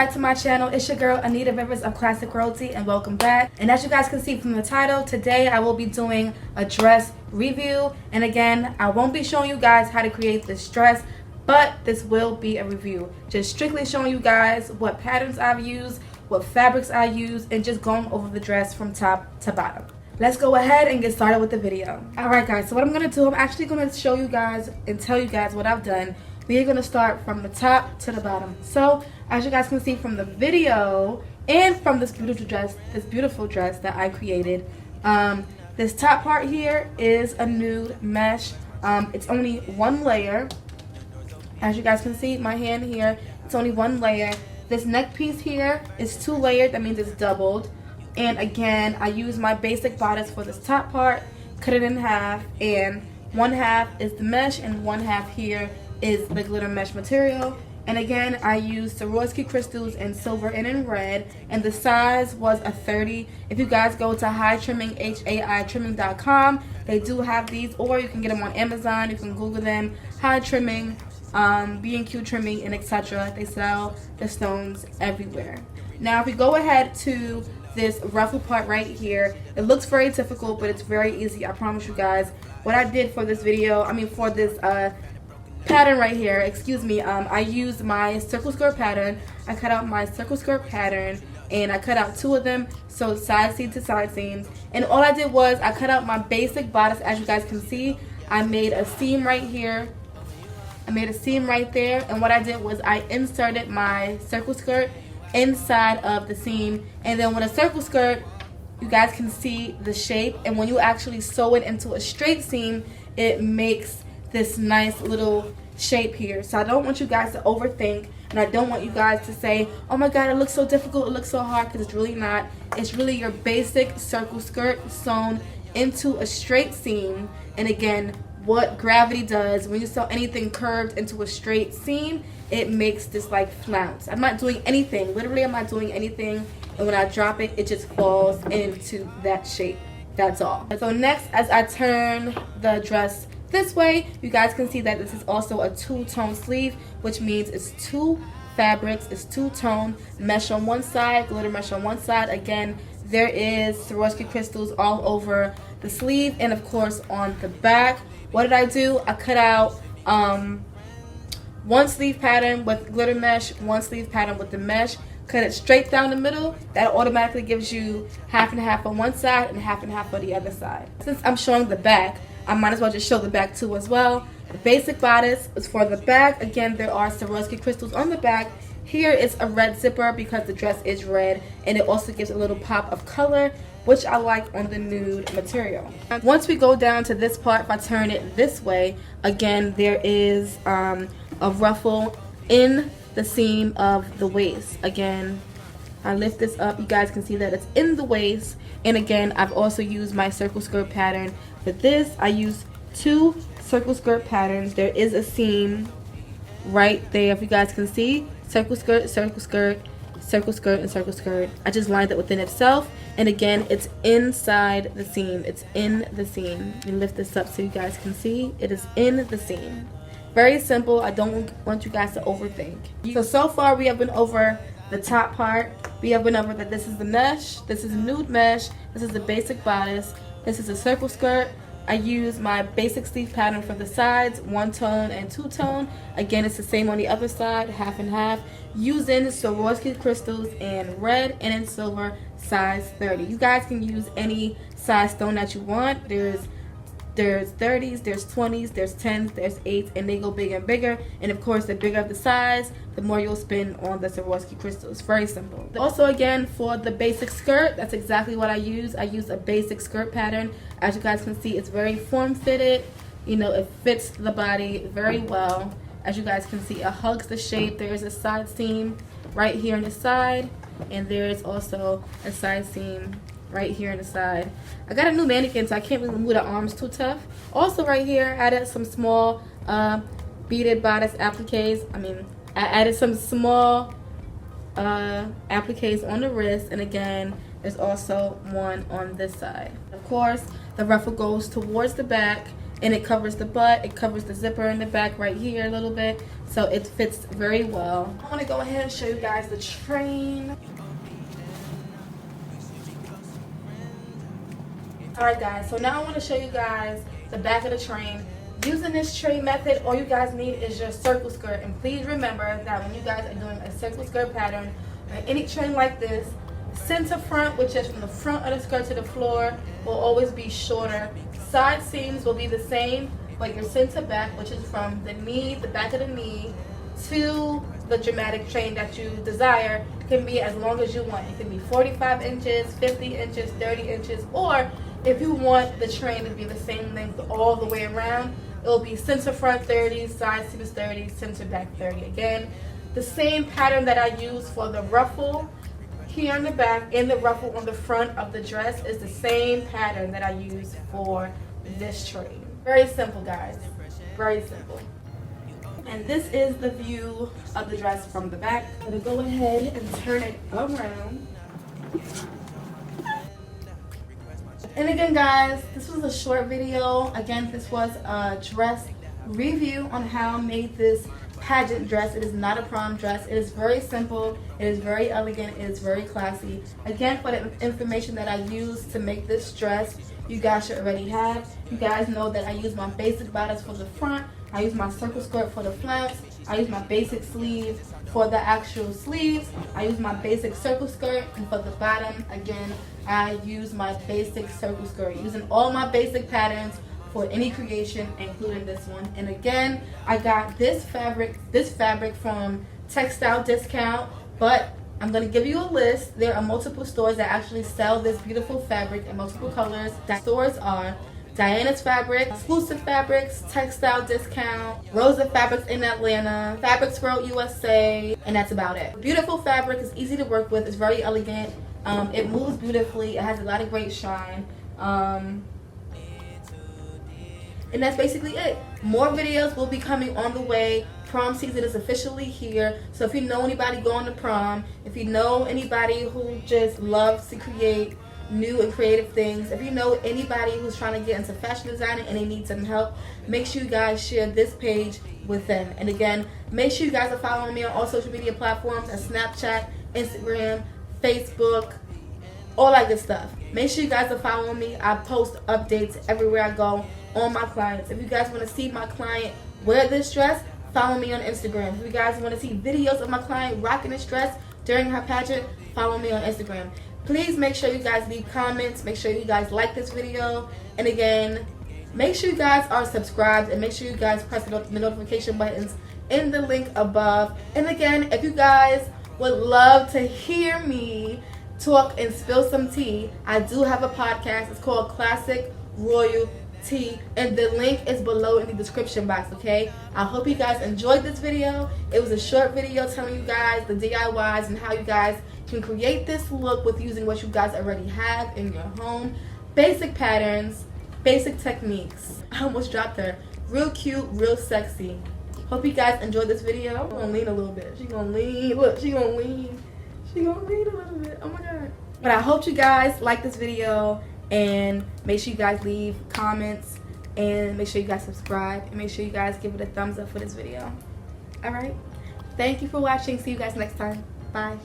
back to my channel. It's your girl Anita Rivers of Classic Royalty, and welcome back. And as you guys can see from the title, today I will be doing a dress review. And again, I won't be showing you guys how to create this dress, but this will be a review, just strictly showing you guys what patterns I've used, what fabrics I use, and just going over the dress from top to bottom. Let's go ahead and get started with the video. Alright guys, so what I'm going to do, I'm actually going to show you guys and tell you guys what I've done. We are going to start from the top to the bottom. So as you guys can see from the video and from this beautiful dress that I created, this top part here is a nude mesh. It's only one layer. As you guys can see, my hand here, it's only one layer. This neck piece here is 2 layered, that means it's doubled. And again, I use my basic bodice for this top part, cut it in half, and one half is the mesh and one half here is the glitter mesh material. And again, I used Swarovski crystals in silver and in red, and the size was a 30. If you guys go to HaiTrimming, HAITrimming.com, they do have these, or you can get them on Amazon. You can Google them, HaiTrimming, B&Q Trimming, and etc. They sell the stones everywhere. Now if we go ahead to this ruffle part right here, it looks very difficult, but it's very easy, I promise you guys. What I did for this video, for this pattern right here, excuse me, I used my circle skirt pattern. I cut out my circle skirt pattern and I cut out 2 of them, so side seam to side seams. And all I did was I cut out my basic bodice. As you guys can see, I made a seam right here. I made a seam right there, and what I did was I inserted my circle skirt inside of the seam. And then with a circle skirt, you guys can see the shape, and when you actually sew it into a straight seam, it makes this nice little shape here. So I don't want you guys to overthink, and I don't want you guys to say, oh my god, it looks so difficult, it looks so hard, because it's really not. It's really your basic circle skirt sewn into a straight seam. And again, what gravity does when you sew anything curved into a straight seam, it makes this like flounce. I'm not doing anything, literally I'm not doing anything, and when I drop it, it just falls into that shape. That's all. So next, as I turn the dress this way, you guys can see that this is also a 2-tone sleeve, which means it's 2 fabrics, it's 2-tone, mesh on one side, glitter mesh on one side. Again, there is Swarovski crystals all over the sleeve, and of course on the back. What did I do? I cut out one sleeve pattern with glitter mesh, one sleeve pattern with the mesh, cut it straight down the middle. That automatically gives you half and half on one side and half on the other side. Since I'm showing the back, I might as well just show the back too as well. The basic bodice is for the back. Again, there are Swarovski crystals on the back. Here is a red zipper because the dress is red, and it also gives a little pop of color, which I like on the nude material. Once we go down to this part, if I turn it this way, again, there is a ruffle in the seam of the waist. Again, I lift this up, you guys can see that it's in the waist. And again, I've also used my circle skirt pattern. For this, I used 2 circle skirt patterns. There is a seam right there, if you guys can see. Circle skirt, circle skirt, circle skirt, and circle skirt. I just lined it within itself, and again, it's inside the seam. It's in the seam. You lift this up so you guys can see. It is in the seam. Very simple. I don't want you guys to overthink. So far we have been over the top part. We have been over that this is the mesh, this is a nude mesh, this is the basic bodice, this is a circle skirt. I use my basic sleeve pattern for the sides, 1-tone and 2-tone. Again, it's the same on the other side, half and half, using Swarovski crystals in red and in silver, size 30. You guys can use any size stone that you want. There's 30s, there's 20s, there's 10s, there's 8s, and they go bigger and bigger. And of course, the bigger the size, the more you'll spend on the Swarovski crystals. Very simple. Also, again, for the basic skirt, that's exactly what I use. I use a basic skirt pattern. As you guys can see, it's very form-fitted. You know, it fits the body very well. As you guys can see, it hugs the shape. There is a side seam right here on the side, and there is also a side seam right here on the side. I got a new mannequin, so I can't really move the arms too tough. Also right here, I added some small beaded bodice appliques. I added some small appliques on the wrist, and again, there's also one on this side. Of course, the ruffle goes towards the back, and it covers the butt, it covers the zipper in the back right here a little bit, so it fits very well. I want to go ahead and show you guys the train. Alright guys, so now I want to show you guys the back of the train. Using this train method, all you guys need is your circle skirt, and please remember that when you guys are doing a circle skirt pattern or any train like this, center front, which is from the front of the skirt to the floor, will always be shorter. Side seams will be the same, but your center back, which is from the knee, the back of the knee, to the dramatic train that you desire, can be as long as you want. It can be 45 inches, 50 inches, 30 inches, or if you want the train to be the same length all the way around, it will be center front 30, side seams 30, center back 30. Again, the same pattern that I use for the ruffle here in the back and the ruffle on the front of the dress is the same pattern that I use for this train. Very simple, guys. Very simple. And this is the view of the dress from the back. I'm going to go ahead and turn it around. And again, guys, this was a short video. Again, this was a dress review on how I made this pageant dress. It is not a prom dress. It is very simple. It is very elegant. It is very classy. Again, for the information that I used to make this dress, you guys should already have. You guys know that I use my basic bodice for the front. I use my circle skirt for the flaps. I use my basic sleeve for the actual sleeves. I use my basic circle skirt, and for the bottom, again, I use my basic circle skirt. Using all my basic patterns for any creation, including this one. And again, I got this fabric from Textile discount, but I'm going to give you a list. There are multiple stores that actually sell this beautiful fabric in multiple colors. The stores are Diana's Fabric, Exclusive Fabrics, Textile Discount, Rosa Fabrics in Atlanta, Fabrics World USA, and that's about it. Beautiful fabric, is easy to work with, it's very elegant, it moves beautifully, it has a lot of great shine, and that's basically it. More videos will be coming on the way. Prom season is officially here, so if you know anybody going to prom, if you know anybody who just loves to create new and creative things, if you know anybody who's trying to get into fashion designing and they need some help, make sure you guys share this page with them. And again, make sure you guys are following me on all social media platforms at Snapchat, Instagram, Facebook, all that good stuff. Make sure you guys are following me. I post updates everywhere I go on my clients. If you guys want to see my client wear this dress, follow me on Instagram. If you guys want to see videos of my client rocking this dress during her pageant, follow me on Instagram. Please make sure you guys leave comments. Make sure you guys like this video. And again, make sure you guys are subscribed, and make sure you guys press the notification buttons in the link above. And again, if you guys would love to hear me talk and spill some tea, I do have a podcast. It's called Classic Royal Tea, and the link is below in the description box. Okay, I hope you guys enjoyed this video. It was a short video telling you guys the DIYs and how you guys can create this look with using what you guys already have in your home. Basic patterns, basic techniques. I almost dropped her. Real cute, real sexy. Hope you guys enjoyed this video. I'm gonna lean a little bit. She's gonna lean. Look, she's gonna lean. She's gonna lean a little bit. Oh my god. But I hope you guys like this video, and make sure you guys leave comments, and make sure you guys subscribe, and make sure you guys give it a thumbs up for this video. Alright? Thank you for watching. See you guys next time. Bye.